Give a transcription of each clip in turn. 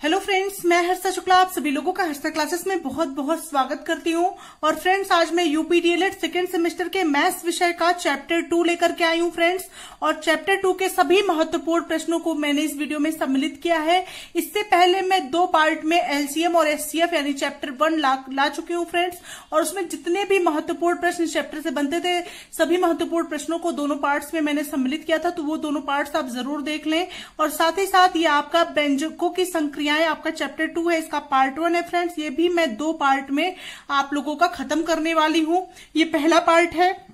Hello friends, मैं हर्षा शुक्ला आप सभी लोगों का हर्षा क्लासेस में बहुत बहुत स्वागत करती हूँ। और फ्रेंड्स, आज मैं यूपी डीएलएड सेकेंड सेमेस्टर के मैथ्स विषय का चैप्टर 2 लेकर के आई हूँ फ्रेंड्स। और चैप्टर 2 के सभी महत्वपूर्ण प्रश्नों को मैंने इस वीडियो में सम्मिलित किया है। इससे पहले मैं 2 पार्ट में एलसीएम और एचसीएफ यानी चैप्टर 1 ला चुकी हूँ फ्रेंड्स। और उसमें जितने भी महत्वपूर्ण प्रश्न इस चैप्टर से बनते थे, सभी महत्वपूर्ण प्रश्नों को दोनों पार्ट्स में मैंने सम्मिलित किया था, तो वो दोनों पार्ट्स आप जरूर देख लें। और साथ ही साथ ये आपका व्यंजकों की संक्रियाएं आपका चैप्टर 2 है, इसका पार्ट 1 है फ्रेंड्स। ये भी मैं 2 पार्ट में आप लोगों का खत्म करने वाली हूं। ये पहला पार्ट है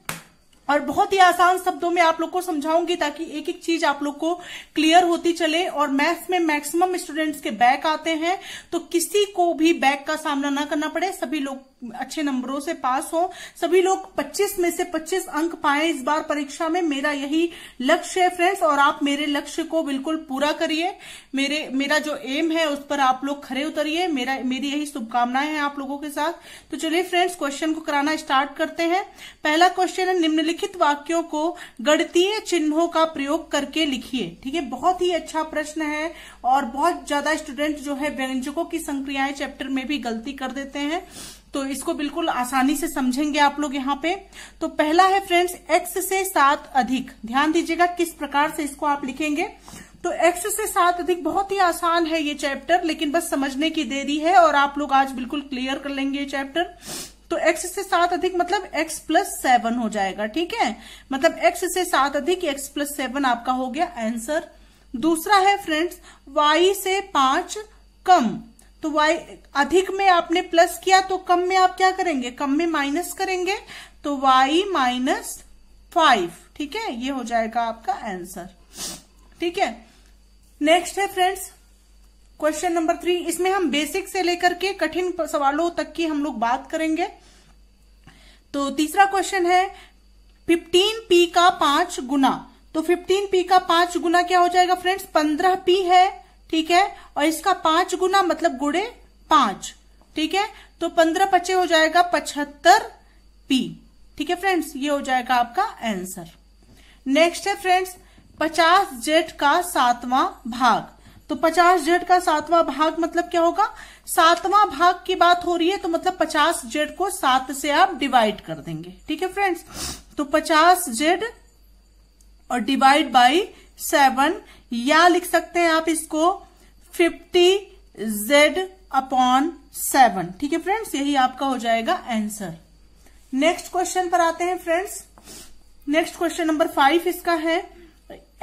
और बहुत ही आसान शब्दों में आप लोग को समझाऊंगी ताकि एक एक चीज आप लोग को क्लियर होती चले। और मैथ्स में मैक्सिमम स्टूडेंट्स के बैक आते हैं, तो किसी को भी बैक का सामना ना करना पड़े, सभी लोग अच्छे नंबरों से पास हो, सभी लोग 25 में से 25 अंक पाएं इस बार परीक्षा में। मेरा यही लक्ष्य है फ्रेंड्स, और आप मेरे लक्ष्य को बिल्कुल पूरा करिए। मेरा जो एम है उस पर आप लोग खरे उतरिए। मेरी यही शुभकामनाएं हैं आप लोगों के साथ। तो चलिए फ्रेंड्स, क्वेश्चन को कराना स्टार्ट करते हैं। पहला क्वेश्चन है, निम्नलिखित वाक्यों को गणितीय चिन्हों का प्रयोग करके लिखिए। ठीक है, बहुत ही अच्छा प्रश्न है। और बहुत ज्यादा स्टूडेंट जो है व्यंजकों की संक्रियाएं चैप्टर में भी गलती कर देते हैं, तो इसको बिल्कुल आसानी से समझेंगे आप लोग यहाँ पे। तो पहला है फ्रेंड्स, x से 7 अधिक। ध्यान दीजिएगा किस प्रकार से इसको आप लिखेंगे। तो x से 7 अधिक बहुत ही आसान है ये चैप्टर, लेकिन बस समझने की देरी है और आप लोग आज बिल्कुल क्लियर कर लेंगे ये चैप्टर। तो x से 7 अधिक मतलब x + 7 हो जाएगा। ठीक है, मतलब x से 7 अधिक x + 7 आपका हो गया आंसर। दूसरा है फ्रेंड्स, y से 5 कम। तो y अधिक में आपने प्लस किया, तो कम में आप क्या करेंगे, कम में माइनस करेंगे, तो y - 5। ठीक है, ये हो जाएगा आपका आंसर। ठीक है, नेक्स्ट है फ्रेंड्स क्वेश्चन नंबर 3। इसमें हम बेसिक से लेकर के कठिन सवालों तक की हम लोग बात करेंगे। तो तीसरा क्वेश्चन है, 15p का 5 गुना। तो 15p का 5 गुना क्या हो जाएगा फ्रेंड्स, 15p है। ठीक है, और इसका 5 गुना मतलब गुणे 5। ठीक है, तो 15 × 5 हो जाएगा 75p। ठीक है फ्रेंड्स, ये हो जाएगा आपका आंसर। नेक्स्ट है फ्रेंड्स, 50z का 7वां भाग। तो 50z का 7वां भाग मतलब क्या होगा, 7वां भाग की बात हो रही है, तो मतलब 50z को 7 से आप डिवाइड कर देंगे। ठीक है फ्रेंड्स, तो 50z और डिवाइड बाई 7, या लिख सकते हैं आप इसको 50z/7। ठीक है फ्रेंड्स, यही आपका हो जाएगा आंसर। नेक्स्ट क्वेश्चन पर आते हैं फ्रेंड्स। नेक्स्ट क्वेश्चन नंबर 5 इसका है,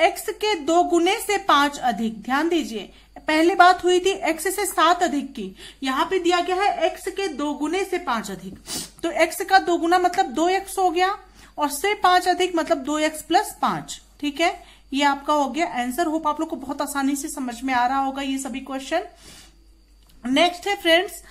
x के 2 गुने से 5 अधिक। ध्यान दीजिए, पहले बात हुई थी x से 7 अधिक की, यहां पे दिया गया है x के 2 गुने से 5 अधिक। तो x का 2 गुना मतलब 2x हो गया, और से 5 अधिक मतलब 2x + 5। ठीक है, ये आपका हो गया आंसर। होप आप लोग को बहुत आसानी से समझ में आ रहा होगा ये सभी क्वेश्चन। नेक्स्ट है फ्रेंड्स,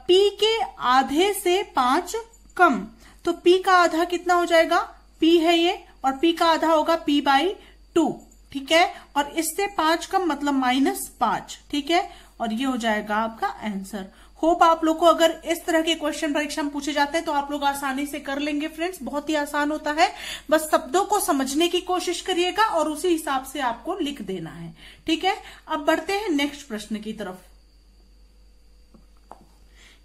p के आधे से 5 कम। तो p का आधा कितना हो जाएगा, p है ये, और p का आधा होगा p/2। ठीक है, और इससे 5 कम मतलब -5। ठीक है, और ये हो जाएगा आपका आंसर। होप आप लोग को अगर इस तरह के क्वेश्चन परीक्षा में पूछे जाते हैं तो आप लोग आसानी से कर लेंगे फ्रेंड्स। बहुत ही आसान होता है, बस शब्दों को समझने की कोशिश करिएगा और उसी हिसाब से आपको लिख देना है। ठीक है, अब बढ़ते हैं नेक्स्ट प्रश्न की तरफ।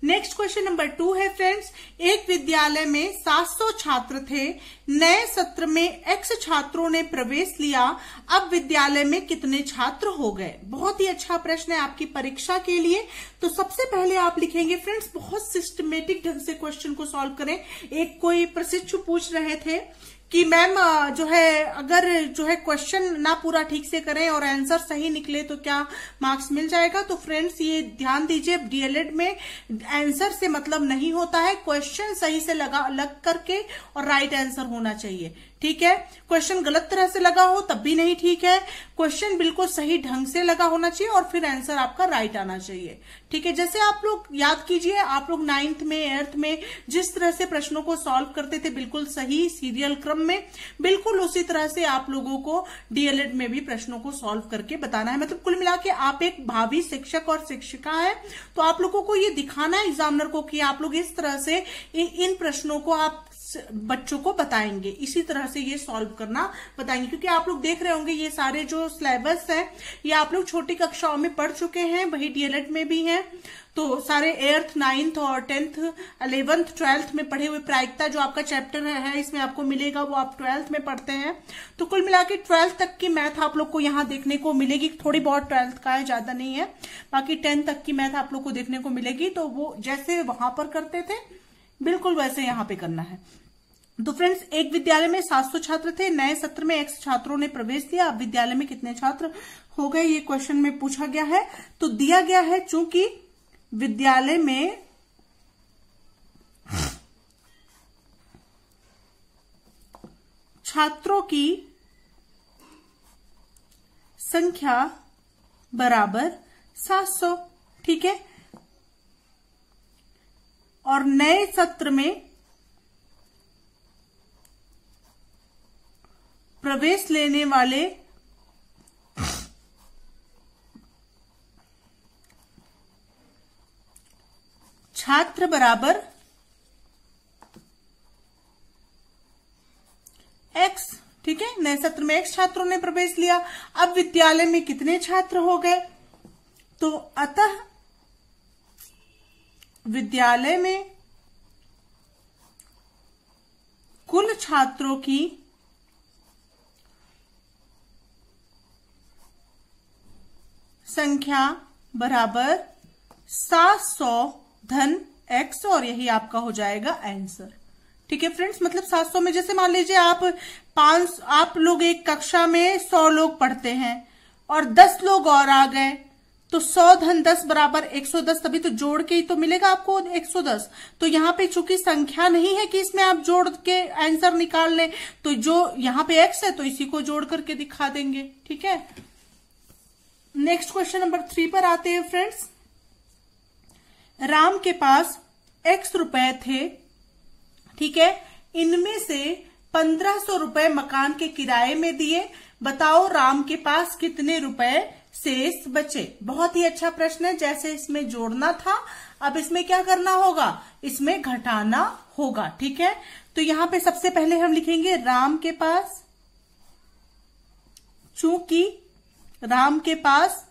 नेक्स्ट क्वेश्चन नंबर 2 है फ्रेंड्स, एक विद्यालय में 700 छात्र थे। नए सत्र में x छात्रों ने प्रवेश लिया, अब विद्यालय में कितने छात्र हो गए। बहुत ही अच्छा प्रश्न है आपकी परीक्षा के लिए। तो सबसे पहले आप लिखेंगे फ्रेंड्स, बहुत सिस्टमेटिक ढंग से क्वेश्चन को सॉल्व करें। एक कोई प्रशिक्षु पूछ रहे थे कि मैम जो है अगर जो है क्वेश्चन ना पूरा ठीक से करें और आंसर सही निकले तो क्या मार्क्स मिल जाएगा। तो फ्रेंड्स ये ध्यान दीजिए, डीएलएड में आंसर से मतलब नहीं होता है, क्वेश्चन सही से लग करके और राइट आंसर होना चाहिए। ठीक है, क्वेश्चन गलत तरह से लगा हो तब भी नहीं ठीक है, क्वेश्चन बिल्कुल सही ढंग से लगा होना चाहिए और फिर आंसर आपका राइट आना चाहिए। ठीक है, जैसे आप लोग याद कीजिए, आप लोग 9th में 8th में जिस तरह से प्रश्नों को सॉल्व करते थे बिल्कुल सही सीरियल क्रम में, बिल्कुल उसी तरह से आप लोगों को डीएलएड में भी प्रश्नों को सॉल्व करके बताना है। मतलब कुल मिला के आप एक भावी शिक्षक और शिक्षिका है, तो आप लोगों को ये दिखाना है एग्जामिनर को कि आप लोग इस तरह से इन प्रश्नों को आप बच्चों को बताएंगे। इसी तरह से ये सॉल्व करना बताएंगे, क्योंकि आप लोग देख रहे होंगे ये सारे जो सिलेबस है ये आप लोग छोटी कक्षाओं में पढ़ चुके हैं, वही डीएलएड में भी हैं। तो सारे 8th 9th और 10th 11th 12th में पढ़े हुए प्रायिकता जो आपका चैप्टर है इसमें आपको मिलेगा, वो आप 12th में पढ़ते हैं। तो कुल मिला के 12th तक की मैथ आप लोग को यहाँ देखने को मिलेगी। थोड़ी बहुत 12th का है, ज्यादा नहीं है। बाकी 10th तक की मैथ आप लोग को देखने को मिलेगी। तो वो जैसे वहां पर करते थे बिल्कुल वैसे यहाँ पे करना है। तो फ्रेंड्स, एक विद्यालय में 700 छात्र थे। नए सत्र में X छात्रों ने प्रवेश दिया। अब विद्यालय में कितने छात्र हो गए, ये क्वेश्चन में पूछा गया है। तो दिया गया है चूंकि विद्यालय में छात्रों की संख्या बराबर 700, ठीक है। और नए सत्र में प्रवेश लेने वाले छात्र बराबर X, ठीक है। नए सत्र में X छात्रों ने प्रवेश लिया। अब विद्यालय में कितने छात्र हो गए, तो अतः विद्यालय में कुल छात्रों की संख्या बराबर 700 धन X, और यही आपका हो जाएगा आंसर, ठीक है फ्रेंड्स। मतलब 700 में जैसे मान लीजिए आप लोग एक कक्षा में 100 लोग पढ़ते हैं और 10 लोग और आ गए, तो 100 धन 10 बराबर 110, तभी तो जोड़ के ही तो मिलेगा आपको 110। तो यहाँ पे चूंकि संख्या नहीं है कि इसमें आप जोड़ के आंसर निकाल लें, तो जो यहाँ पे X है तो इसी को जोड़ करके दिखा देंगे, ठीक है। नेक्स्ट क्वेश्चन नंबर 3 पर आते हैं फ्रेंड्स। राम के पास X रुपए थे, ठीक है। इनमें से 1500 रुपए मकान के किराए में दिए। बताओ राम के पास कितने रुपए शेष बचे। बहुत ही अच्छा प्रश्न है। जैसे इसमें जोड़ना था, अब इसमें क्या करना होगा, इसमें घटाना होगा, ठीक है। तो यहां पे सबसे पहले हम लिखेंगे राम के पास, चूंकि राम के पास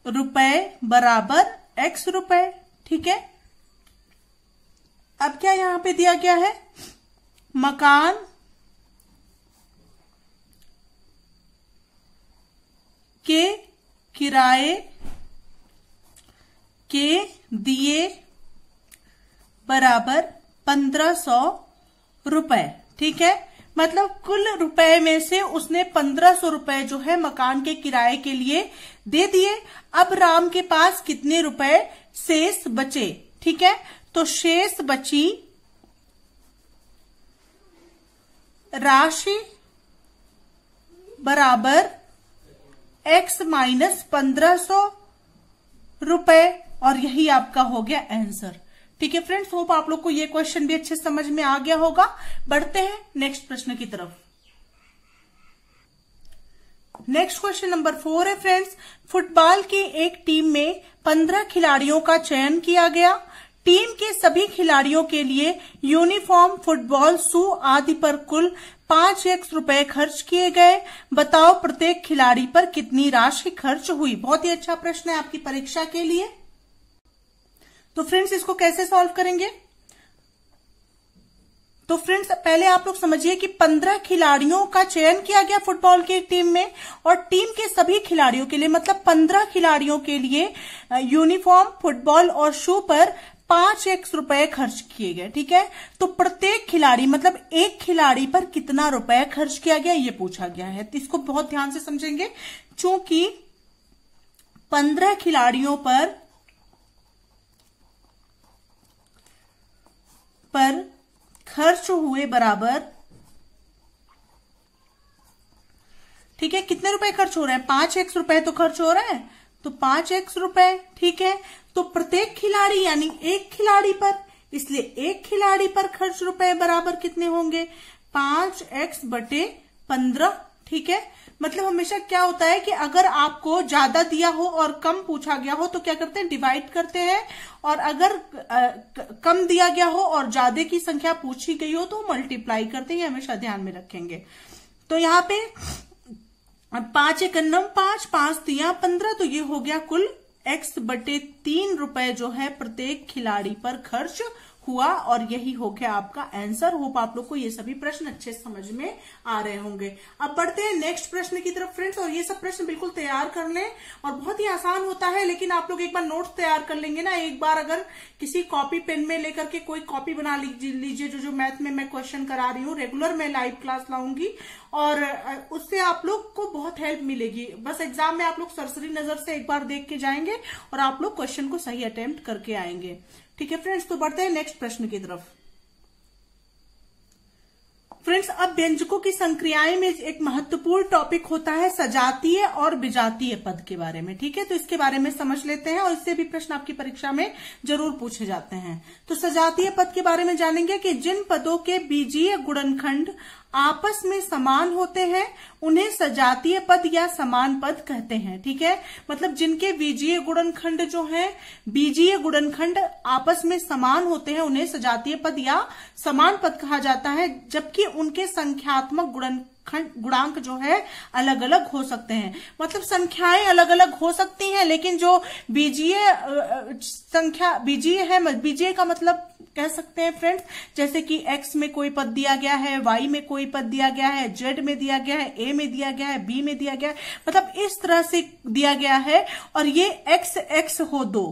रुपए बराबर X रुपए, ठीक है। अब क्या यहां पे दिया गया है, मकान के किराए के दिए बराबर 1500 रुपए, ठीक है। मतलब कुल रुपए में से उसने 1500 रुपए जो है मकान के किराए के लिए दे दिए। अब राम के पास कितने रुपए शेष बचे, ठीक है। तो शेष बची राशि बराबर X माइनस 1500 रुपए, और यही आपका हो गया आंसर, ठीक है फ्रेंड्स। होप आप लोग को ये क्वेश्चन भी अच्छे समझ में आ गया होगा। बढ़ते हैं नेक्स्ट प्रश्न की तरफ। नेक्स्ट क्वेश्चन नंबर 4 है फ्रेंड्स। फुटबॉल की एक टीम में 15 खिलाड़ियों का चयन किया गया। टीम के सभी खिलाड़ियों के लिए यूनिफॉर्म, फुटबॉल, शू आदि पर कुल 5x रुपए खर्च किए गए। बताओ प्रत्येक खिलाड़ी पर कितनी राशि खर्च हुई। बहुत ही अच्छा प्रश्न है आपकी परीक्षा के लिए। तो फ्रेंड्स इसको कैसे सॉल्व करेंगे, तो फ्रेंड्स पहले आप लोग समझिए कि 15 खिलाड़ियों का चयन किया गया फुटबॉल की टीम में, और टीम के सभी खिलाड़ियों के लिए मतलब 15 खिलाड़ियों के लिए यूनिफॉर्म, फुटबॉल और शू पर 5x रुपए खर्च किए गए, ठीक है। तो प्रत्येक खिलाड़ी मतलब एक खिलाड़ी पर कितना रुपए खर्च किया गया ये पूछा गया है। तो इसको बहुत ध्यान से समझेंगे। चूंकि 15 खिलाड़ियों पर खर्च हुए बराबर, ठीक है। कितने रुपए खर्च हो रहे हैं, 5x रुपए तो खर्च हो रहा है, तो 5x रुपए, ठीक है। तो प्रत्येक खिलाड़ी यानी एक खिलाड़ी पर, इसलिए एक खिलाड़ी पर खर्च रुपए बराबर कितने होंगे, 5x बटे 15, ठीक है। मतलब हमेशा क्या होता है कि अगर आपको ज्यादा दिया हो और कम पूछा गया हो तो क्या करते हैं, डिवाइड करते हैं, और अगर कम दिया गया हो और ज्यादा की संख्या पूछी गई हो तो मल्टीप्लाई करते हैं, हमेशा ध्यान में रखेंगे। तो यहाँ पे 5 × 9 5, 5 × 15, तो ये हो गया कुल x/3 रुपए जो है प्रत्येक खिलाड़ी पर खर्च हुआ, और यही हो गया आपका आंसर। होप आप लोग को ये सभी प्रश्न अच्छे समझ में आ रहे होंगे। अब बढ़ते हैं नेक्स्ट प्रश्न की तरफ फ्रेंड्स, और ये सब प्रश्न बिल्कुल तैयार कर लें, और बहुत ही आसान होता है, लेकिन आप लोग एक बार नोट्स तैयार कर लेंगे ना, एक बार अगर किसी कॉपी पेन में लेकर के कोई कॉपी बना लीजिए, जो मैथ में मैं क्वेश्चन करा रही हूँ, रेगुलर मैं लाइव क्लास लाऊंगी, और उससे आप लोग को बहुत हेल्प मिलेगी। बस एग्जाम में आप लोग सरसरी नजर से एक बार देख के जाएंगे और आप लोग क्वेश्चन को सही अटेम्प्ट करके आएंगे। ठीक है फ्रेंड्स, तो बढ़ते हैं नेक्स्ट प्रश्न की तरफ। फ्रेंड्स, अब व्यंजकों की संक्रियाएं में एक महत्वपूर्ण टॉपिक होता है सजातीय और विजातीय पद के बारे में। ठीक है, तो इसके बारे में समझ लेते हैं, और इससे भी प्रश्न आपकी परीक्षा में जरूर पूछे जाते हैं। तो सजातीय पद के बारे में जानेंगे कि जिन पदों के बीजीय गुणनखंड आपस में समान होते हैं उन्हें सजातीय पद या समान पद कहते हैं। ठीक है, मतलब जिनके बीजीय गुणनखंड जो है, बीजीय गुणनखंड आपस में समान होते हैं उन्हें सजातीय पद या समान पद कहा जाता है, जबकि उनके संख्यात्मक गुणांक जो है अलग अलग हो सकते हैं। मतलब संख्याएं अलग अलग हो सकती हैं, लेकिन जो बीजीय संख्या बीजीय है, बीजीय का मतलब कह सकते हैं फ्रेंड्स, जैसे कि x में कोई पद दिया गया है, y में कोई पद दिया गया है, z में दिया गया है, a में दिया गया है, b में दिया गया है, मतलब इस तरह से दिया गया है, और ये x x हो 2,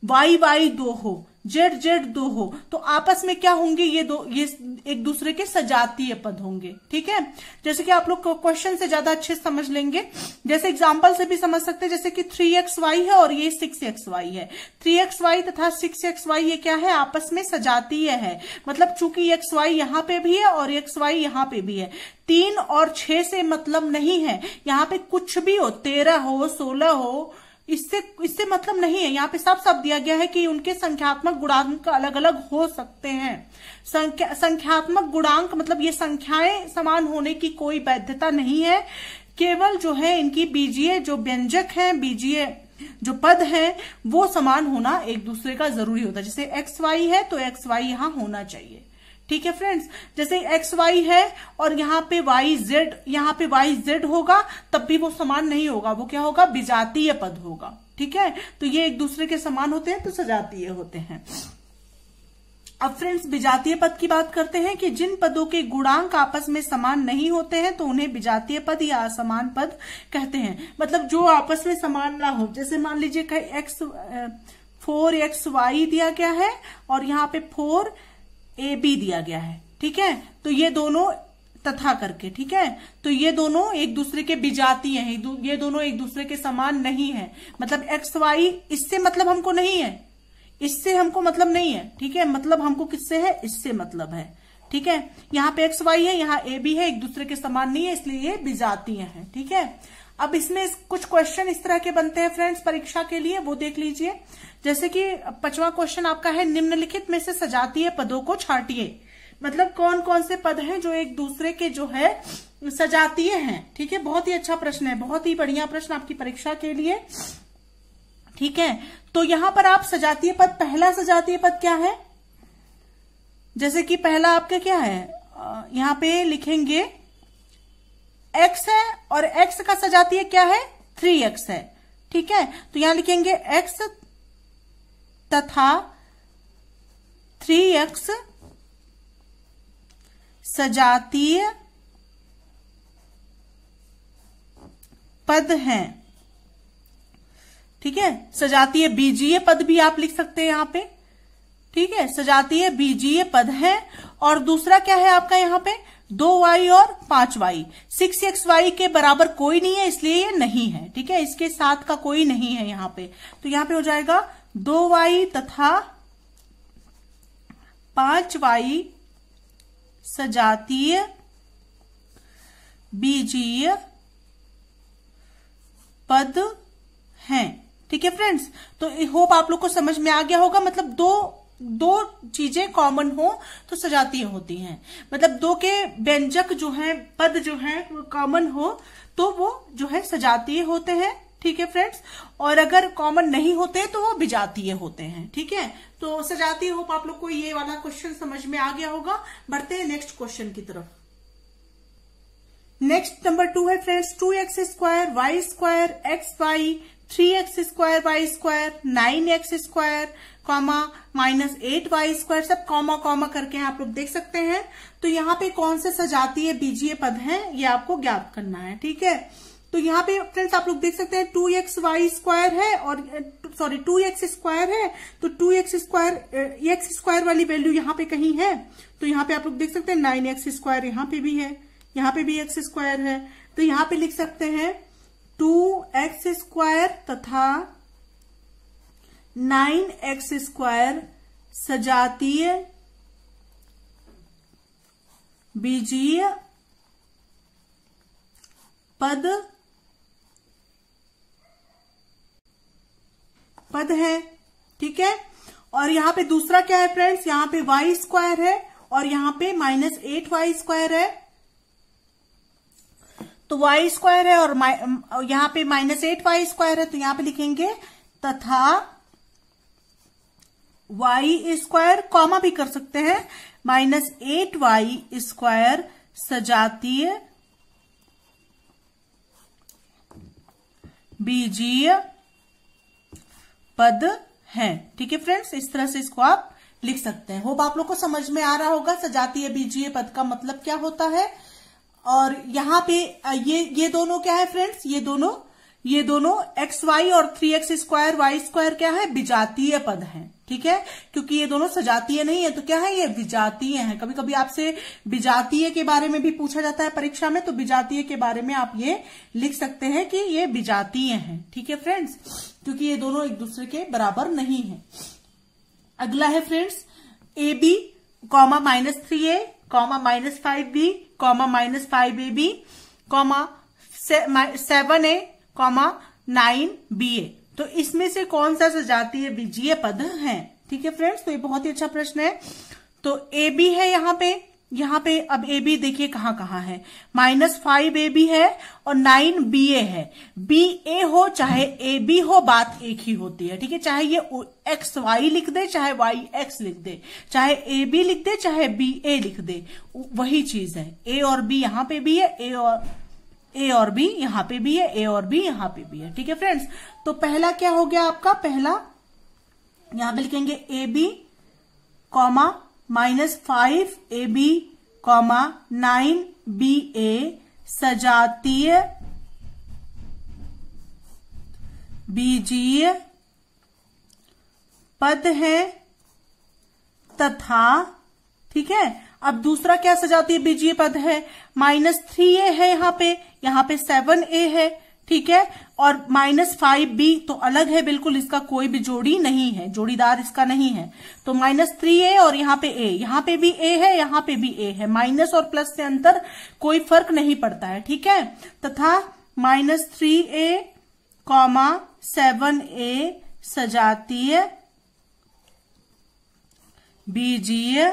y y 2 हो, z z 2 हो, तो आपस में क्या होंगे, ये एक दूसरे के सजातीय पद होंगे। ठीक है, जैसे कि आप लोग क्वेश्चन से ज्यादा अच्छे समझ लेंगे, जैसे एग्जांपल से भी समझ सकते हैं, जैसे कि 3xy है और ये 6xy है। 3xy तथा 6xy ये क्या है, आपस में सजातीय है, मतलब चूंकि xy यहाँ पे भी है और xy यहाँ पे भी है। 3 और 6 से मतलब नहीं है, यहाँ पे कुछ भी हो, 13 हो, 16 हो, इससे मतलब नहीं है। यहाँ पे साफ साफ दिया गया है कि उनके संख्यात्मक गुणांक अलग अलग हो सकते हैं। संख्यात्मक गुणांक मतलब ये संख्याएं समान होने की कोई वैधता नहीं है, केवल जो है इनकी बीजीय जो व्यंजक है, बीजीय जो पद है, वो समान होना एक दूसरे का जरूरी होता है। जैसे XY है तो XY यहाँ होना चाहिए। ठीक है फ्रेंड्स, जैसे XY है और यहाँ पे YZ होगा, तब भी वो समान नहीं होगा, वो क्या होगा, विजातीय पद होगा। ठीक है, तो ये एक दूसरे के समान होते हैं तो सजातीय होते हैं। अब फ्रेंड्स, विजातीय पद की बात करते हैं कि जिन पदों के गुणांक आपस में समान नहीं होते हैं तो उन्हें विजातीय पद या असमान पद कहते हैं। मतलब जो आपस में समान ना हो, जैसे मान लीजिए 4xy दिया गया है और यहाँ पे 4ab दिया गया है। ठीक है, तो ये दोनों तथा करके, ठीक है, तो ये दोनों एक दूसरे के विजातीय हैं, ये दोनों एक दूसरे के समान नहीं है। मतलब XY इससे मतलब हमको नहीं है, इससे हमको मतलब नहीं है। ठीक है, मतलब हमको किससे है, इससे मतलब है। ठीक है, यहाँ पे XY है, यहाँ AB है, एक दूसरे के समान नहीं है, इसलिए ये विजातीय है। ठीक है, अब इसमें कुछ क्वेश्चन इस तरह के बनते हैं फ्रेंड्स परीक्षा के लिए, वो देख लीजिए। जैसे कि 5वां क्वेश्चन आपका है, निम्नलिखित में से सजातीय पदों को छांटिए। मतलब कौन कौन से पद हैं जो एक दूसरे के जो है सजातीय हैं। ठीक है, बहुत ही अच्छा प्रश्न है, बहुत ही बढ़िया प्रश्न आपकी परीक्षा के लिए। ठीक है, तो यहां पर आप सजातीय पद, पहला सजातीय पद क्या है, जैसे कि पहला आपका क्या है, यहां पे लिखेंगे x है और x का सजातीय क्या है, 3x है। ठीक है, तो यहां लिखेंगे x तथा 3x सजातीय पद हैं। ठीक है, सजातीय बीजीय पद भी आप लिख सकते हैं यहां पे। ठीक है, सजातीय बीजीय पद है। और दूसरा क्या है आपका यहाँ पे, 2y और 5y। 6xy के बराबर कोई नहीं है, इसलिए ये नहीं है। ठीक है, इसके साथ का कोई नहीं है यहाँ पे, तो यहाँ पे हो जाएगा 2y तथा 5y सजातीय बीजीय पद हैं। ठीक है फ्रेंड्स, तो होप आप लोग को समझ में आ गया होगा। मतलब दो दो चीजें कॉमन हो तो सजातीय होती हैं। मतलब दो के व्यंजक जो है, पद जो है वो कॉमन हो तो वो जो है सजातीय होते हैं। ठीक है फ्रेंड्स, और अगर कॉमन नहीं होते तो वो विजातीय होते हैं। ठीक है, तो सजातीय होप आप लोग को ये वाला क्वेश्चन समझ में आ गया होगा। बढ़ते हैं नेक्स्ट क्वेश्चन की तरफ। नेक्स्ट नंबर 2 है friends 2x square y square x y 3x square y square 9x square comma -8y square, सब कॉमा कॉमा करके आप लोग देख सकते हैं। तो यहाँ पे कौन से सजातीय बीजीय पद हैं ये आपको ज्ञात करना है। ठीक है, तो यहाँ पे फ्रेंड्स आप लोग देख सकते हैं 2xy स्क्वायर है और सॉरी 2x स्क्वायर है, तो 2x स्क्वायर x स्क्वायर वाली वैल्यू यहाँ पे कहीं है, तो यहाँ पे आप लोग देख सकते हैं 9x स्क्वायर यहाँ पे भी है, यहाँ पे भी x स्क्वायर है, तो यहाँ पे लिख सकते हैं 2x स्क्वायर तथा 9x स्क्वायर सजातीय बीजीय पद है। ठीक है, और यहाँ पे दूसरा क्या है फ्रेंड्स, यहाँ पे y स्क्वायर है और यहाँ पे -8y स्क्वायर है। तो y स्क्वायर है और यहाँ पे -8y स्क्वायर है, तो यहाँ पे लिखेंगे तथा y स्क्वायर, कॉमा भी कर सकते हैं, -8y स्क्वायर सजातीय बीजीय पद है। ठीक है फ्रेंड्स, इस तरह से इसको आप लिख सकते हैं। होप आप लोग को समझ में आ रहा होगा सजातीय बीजीय पद का मतलब क्या होता है। और यहाँ पे ये दोनों क्या है फ्रेंड्स, ये दोनों एक्स वाई और 3x स्क्वायर वाई स्क्वायर क्या है, विजातीय पद हैं। ठीक है, क्योंकि ये दोनों सजातीय नहीं है तो क्या है, ये विजातीय हैं। कभी कभी आपसे विजातीय के बारे में भी पूछा जाता है परीक्षा में, तो विजातीय के बारे में आप ये लिख सकते हैं कि ये विजातीय हैं। ठीक है फ्रेंड्स, क्योंकि ये दोनों एक दूसरे के बराबर नहीं है। अगला है friends AB comma -3A comma -5B comma -5AB comma 7A comma 9BA। तो इसमें से कौन सा सजातीय बीजीय पद है। ठीक है फ्रेंड्स, तो ये बहुत ही अच्छा प्रश्न है। तो AB है यहाँ पे अब AB देखिए कहाँ कहाँ है, -5AB है और 9BA है। BA हो चाहे AB हो, बात एक ही होती है। ठीक है, चाहे ये XY लिख दे चाहे YX लिख दे, चाहे AB लिख दे चाहे BA लिख दे, वही चीज है। A और B यहाँ पे भी है, A और B यहाँ पे भी है, A और B यहाँ पे भी है। ठीक है फ्रेंड्स, तो पहला क्या हो गया आपका, पहला यहां पे लिखेंगे AB comma -5AB comma 9BA सजातीय बीजीय पद है तथा। ठीक है, अब दूसरा क्या सजातीय बीजीय पद है, -3A है यहाँ पे 7A है। ठीक है, और -5B तो अलग है बिल्कुल, इसका कोई भी जोड़ी नहीं है, जोड़ीदार इसका नहीं है। तो -3A और यहाँ पे A, यहाँ पे भी A है यहाँ पे भी A है, माइनस और प्लस से अंतर कोई फर्क नहीं पड़ता है। ठीक है, तथा -3A कॉमा 7A सजातीय बीजीय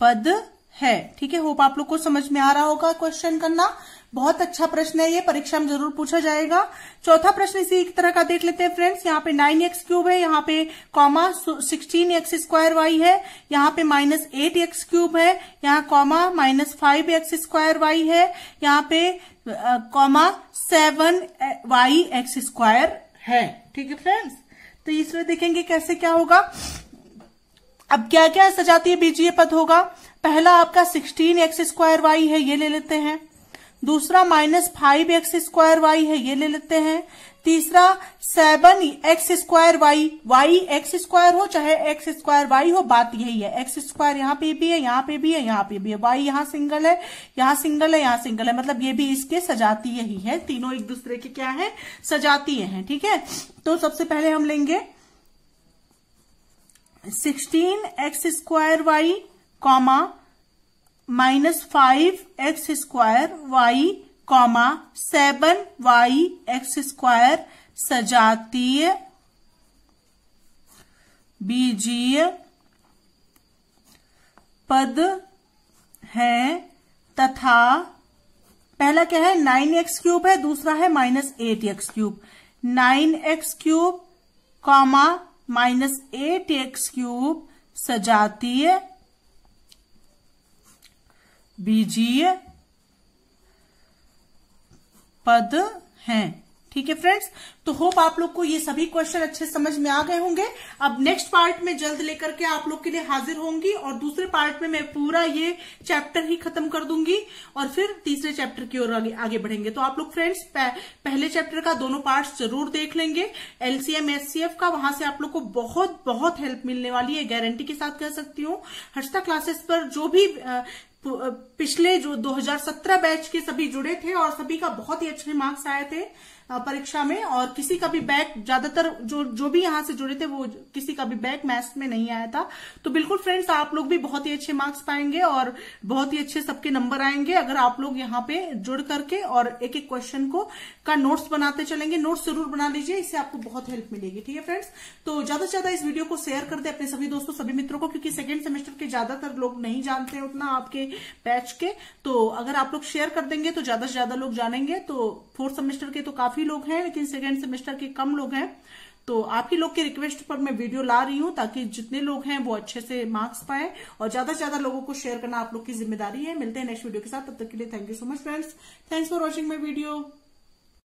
पद है। ठीक है, होप आप लोग को समझ में आ रहा होगा क्वेश्चन करना। बहुत अच्छा प्रश्न है ये, परीक्षा में जरूर पूछा जाएगा। चौथा प्रश्न इसी तरह का देख लेते हैं फ्रेंड्स। यहाँ पे 9x क्यूब है, यहाँ पे कॉमा 16x स्क्वायर वाई है, यहाँ पे -8x क्यूब है, यहाँ कॉमा -5x स्क्वायर वाई है, यहाँ पे कॉमा 7yx स्क्वायर है। ठीक है फ्रेंड्स, तो इसमें देखेंगे कैसे क्या होगा। अब क्या क्या सजातीय बीजीय पद होगा, पहला आपका 16x स्क्वायर वाई है, ये ले लेते हैं। दूसरा -5x स्क्वायर वाई है, ये ले लेते हैं। तीसरा 7x square Y x square हो चाहे x स्क्वायर वाई हो, बात यही है। x स्क्वायर यहाँ पे भी है, यहाँ पे भी है, यहाँ पे भी है, y यहाँ सिंगल है, यहाँ सिंगल है, यहाँ सिंगल है, मतलब ये भी इसके सजातीय ही है। तीनों एक दूसरे के क्या है, सजातीय हैं। ठीक है, तो सबसे पहले हम लेंगे 16x square y comma -5x square y comma 7yx square सजातीय बीजीय पद हैं तथा पहला क्या है 9x³ है, दूसरा है -8x³। 9x³ कॉमा -8x³ सजातीय बीजीय पद हैं। ठीक है फ्रेंड्स, तो होप आप लोग को ये सभी क्वेश्चन अच्छे समझ में आ गए होंगे। अब नेक्स्ट पार्ट में जल्द लेकर के आप लोग के लिए हाजिर होंगी और दूसरे पार्ट में मैं पूरा ये चैप्टर ही खत्म कर दूंगी और फिर तीसरे चैप्टर की ओर आगे बढ़ेंगे। तो आप लोग फ्रेंड्स पहले चैप्टर का दोनों पार्ट्स जरूर देख लेंगे, LCM SCF का, वहां से आप लोग को बहुत बहुत हेल्प मिलने वाली है, गारंटी के साथ कह सकती हूँ। हर्षिता क्लासेस पर जो भी पिछले जो 2017 बैच के सभी जुड़े थे और सभी का बहुत ही अच्छे मार्क्स आए थे परीक्षा में, और किसी का भी बैक, ज्यादातर जो भी यहाँ से जुड़े थे वो किसी का भी बैक मैथ्स में नहीं आया था। तो बिल्कुल फ्रेंड्स आप लोग भी बहुत ही अच्छे मार्क्स पाएंगे और बहुत ही अच्छे सबके नंबर आएंगे अगर आप लोग यहाँ पे जुड़ करके और एक एक क्वेश्चन का नोट्स बनाते चलेंगे। नोट्स जरूर बना लीजिए, इससे आपको बहुत हेल्प मिलेगी। ठीक है फ्रेंड्स, तो ज्यादा से ज्यादा इस वीडियो को शेयर कर दे अपने सभी दोस्तों, सभी मित्रों को, क्योंकि सेकेंड सेमेस्टर के ज्यादातर लोग नहीं जानते हैं उतना आपके बैच के। तो अगर आप लोग शेयर कर देंगे तो ज्यादा से ज्यादा लोग जानेंगे। तो फोर्थ सेमेस्टर के तो काफी लोग हैं लेकिन सेकेंड सेमेस्टर के कम लोग हैं। तो आप ही लोग के रिक्वेस्ट पर मैं वीडियो ला रही हूं ताकि जितने लोग हैं वो अच्छे से मार्क्स पाए, और ज्यादा से ज्यादा लोगों को शेयर करना आप लोग की जिम्मेदारी है। मिलते हैं नेक्स्ट वीडियो के साथ, तब तक के लिए thank you so much friends, thanks for watching my video.